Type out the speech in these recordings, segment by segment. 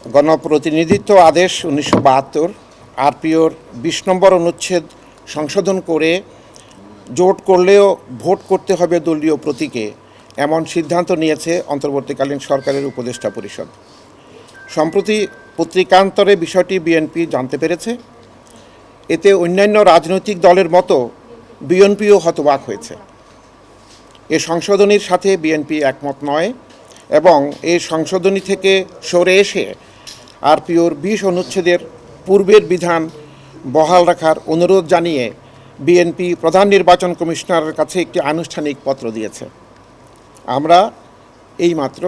গণপ্রতিনিধিত্ব আদেশ 1972 আরপিওর 20 নম্বর অনুচ্ছেদ সংশোধন করে জোট করলেও ভোট করতে হবে দলীয় প্রতীকে, এমন সিদ্ধান্ত নিয়েছে অন্তর্বর্তীকালীন সরকারের উপদেষ্টা পরিষদ। সম্প্রতি পত্রিকান্তরে বিষয়টি বিএনপি জানতে পেরেছে। এতে অন্যান্য রাজনৈতিক দলের মতো বিএনপিও হতবাক হয়েছে। এ সংশোধনীর সাথে বিএনপি একমত নয় এবং এই সংশোধনী থেকে সরে এসে আরপিওর 20 অনুচ্ছেদের পূর্বের বিধান বহাল রাখার অনুরোধ জানিয়ে বিএনপি প্রধান নির্বাচন কমিশনারের কাছে একটি আনুষ্ঠানিক পত্র দিয়েছে। আমরা এইমাত্র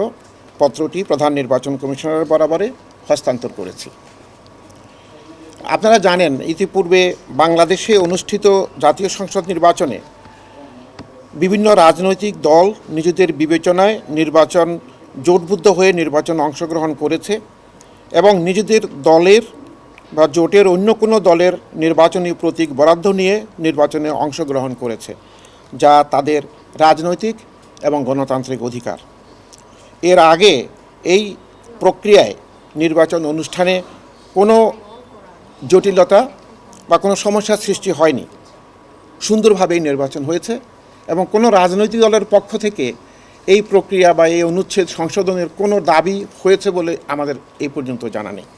পত্রটি প্রধান নির্বাচন কমিশনারের বরাবরে হস্তান্তর করেছি। আপনারা জানেন, ইতিপূর্বে বাংলাদেশে অনুষ্ঠিত জাতীয় সংসদ নির্বাচনে বিভিন্ন রাজনৈতিক দল নিজেদের বিবেচনায় নির্বাচন জোটবদ্ধ হয়ে নির্বাচনে অংশগ্রহণ করেছে এবং নিজেদের দলের বা জোটের অন্য কোনো দলের নির্বাচনী প্রতীক বরাদ্দ নিয়ে নির্বাচনে অংশগ্রহণ করেছে, যা তাদের রাজনৈতিক এবং গণতান্ত্রিক অধিকার। এর আগে এই প্রক্রিয়ায় নির্বাচন অনুষ্ঠানে কোনো জটিলতা বা কোনো সমস্যার সৃষ্টি হয়নি। সুন্দরভাবেই নির্বাচন হয়েছে এবং কোনো রাজনৈতিক দলের পক্ষ থেকে এই প্রক্রিয়া বা এই অনুচ্ছেদ সংশোধনের কোনো দাবি হয়েছে বলে আমাদের এই পর্যন্ত জানা নেই।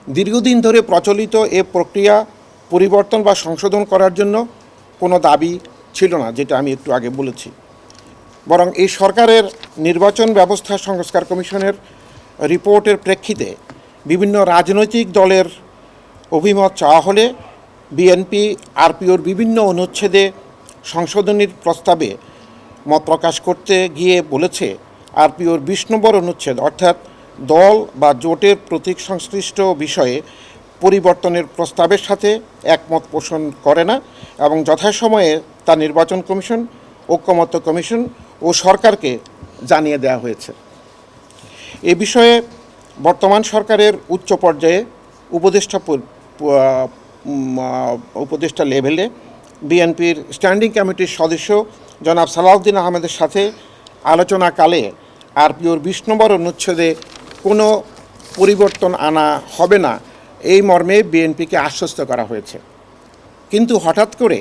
দীর্ঘদিন ধরে প্রচলিত এ প্রক্রিয়া পরিবর্তন বা সংশোধন করার জন্য কোনো দাবি ছিল না, যেটা আমি একটু আগে বলেছি। বরং এই সরকারের নির্বাচন ব্যবস্থা সংস্কার কমিশনের রিপোর্টের প্রেক্ষিতে বিভিন্ন রাজনৈতিক দলের অভিমত চাওয়া হলে বিএনপি আরপিওর বিভিন্ন অনুচ্ছেদে সংশোধনীর প্রস্তাবে মত প্রকাশ করতে গিয়ে বলেছে, আরপিওর 20 নম্বর অনুচ্ছেদ অর্থাৎ দল বা জোটের প্রতীক সংশ্লিষ্ট বিষয়ে পরিবর্তনের প্রস্তাবের সাথে একমত পোষণ করে না এবং যথাসময়ে তা নির্বাচন কমিশন, ঐকমত্য কমিশন ও সরকারকে জানিয়ে দেওয়া হয়েছে। এ বিষয়ে বর্তমান সরকারের উচ্চ পর্যায়ে উপদেষ্টা লেভেলে বিএনপির স্ট্যান্ডিং কমিটির সদস্য জনাব সালাউদ্দিন আহমেদের সাথে আলোচনাকালে আরপিওর 20 নম্বর অনুচ্ছেদে কোনো পরিবর্তন আনা হবে না এই মর্মে বিএনপিকে আশ্বস্ত করা হয়েছে। কিন্তু হঠাৎ করে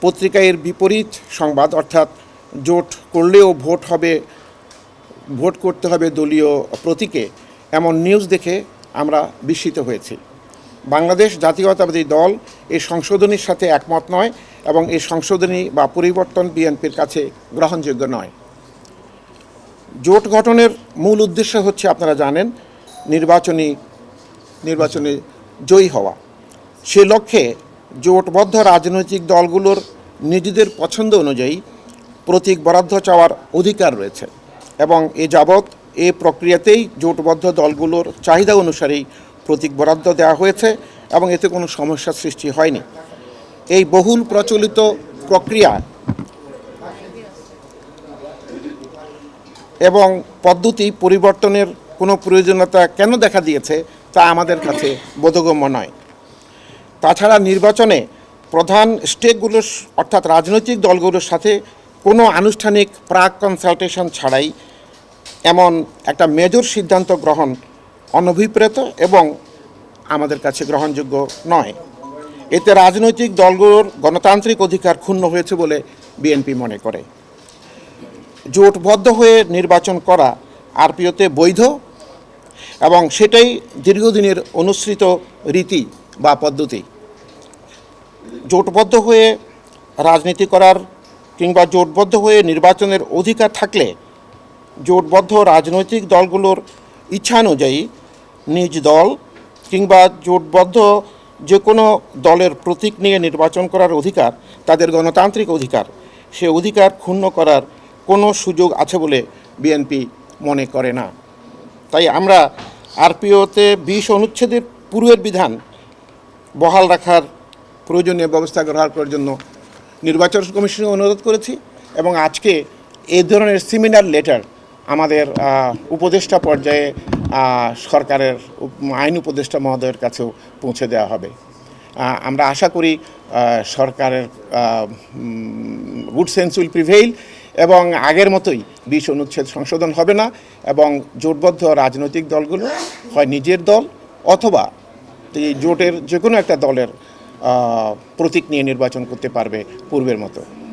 পত্রিকায় এর বিপরীত সংবাদ, অর্থাৎ জোট করলেও ভোট করতে হবে দলীয় প্রতীকে, এমন নিউজ দেখে আমরা বিস্মিত হয়েছি। বাংলাদেশ জাতীয়তাবাদী দল এই সংশোধনীর সাথে একমত নয় এবং এই সংশোধনী বা পরিবর্তন বিএনপির কাছে গ্রহণযোগ্য নয়। জোট গঠনের মূল উদ্দেশ্য হচ্ছে, আপনারা জানেন, নির্বাচনে জয়ী হওয়া। সে লক্ষ্যে জোটবদ্ধ রাজনৈতিক দলগুলোর নিজেদের পছন্দ অনুযায়ী প্রতীক বরাদ্দ চাওয়ার অধিকার রয়েছে এবং এ যাবৎ এই প্রক্রিয়াতেই জোটবদ্ধ দলগুলোর চাহিদা অনুসারেই প্রতীক বরাদ্দ দেওয়া হয়েছে এবং এতে কোনো সমস্যার সৃষ্টি হয়নি। এই বহুল প্রচলিত প্রক্রিয়া এবং পদ্ধতি পরিবর্তনের কোনো প্রয়োজনীয়তা কেন দেখা দিয়েছে তা আমাদের কাছে বোধগম্য নয়। তাছাড়া নির্বাচনে প্রধান স্টেকগুলোর অর্থাৎ রাজনৈতিক দলগুলোর সাথে কোনো আনুষ্ঠানিক প্রাক কনসালটেশন ছাড়াই এমন একটা মেজর সিদ্ধান্ত গ্রহণ অনভিপ্রেত এবং আমাদের কাছে গ্রহণযোগ্য নয়। এতে রাজনৈতিক দলগুলোর গণতান্ত্রিক অধিকার ক্ষুণ্ণ হয়েছে বলে বিএনপি মনে করে। জোটবদ্ধ হয়ে নির্বাচন করা আরপিওতে বৈধ এবং সেটাই দীর্ঘদিনের অনুসৃত রীতি বা পদ্ধতি। জোটবদ্ধ হয়ে রাজনীতি করার কিংবা জোটবদ্ধ হয়ে নির্বাচনের অধিকার থাকলে জোটবদ্ধ রাজনৈতিক দলগুলোর ইচ্ছানুযায়ী নিজ দল কিংবা জোটবদ্ধ যে কোনো দলের প্রতীক নিয়ে নির্বাচন করার অধিকার তাদের গণতান্ত্রিক অধিকার। সে অধিকার ক্ষুণ্ণ করার কোনো সুযোগ আছে বলে বিএনপি মনে করে না। তাই আমরা আরপিওতে 20 অনুচ্ছেদের পূর্বের বিধান বহাল রাখার প্রয়োজনীয় ব্যবস্থা গ্রহণ করার জন্য নির্বাচন কমিশনে অনুরোধ করেছি এবং আজকে এই ধরনের সেমিনার লেটার আমাদের উপদেষ্টা পর্যায়ে সরকারের আইন উপদেষ্টা মহোদয়ের কাছেও পৌঁছে দেওয়া হবে। আমরা আশা করি সরকারের গুড সেন্স উইল প্রিভেইল এবং আগের মতোই 20 অনুচ্ছেদ সংশোধন হবে না এবং জোটবদ্ধ রাজনৈতিক দলগুলো হয় নিজের দল অথবা এই জোটের যে কোনো একটা দলের প্রতীক নিয়ে নির্বাচন করতে পারবে পূর্বের মতো।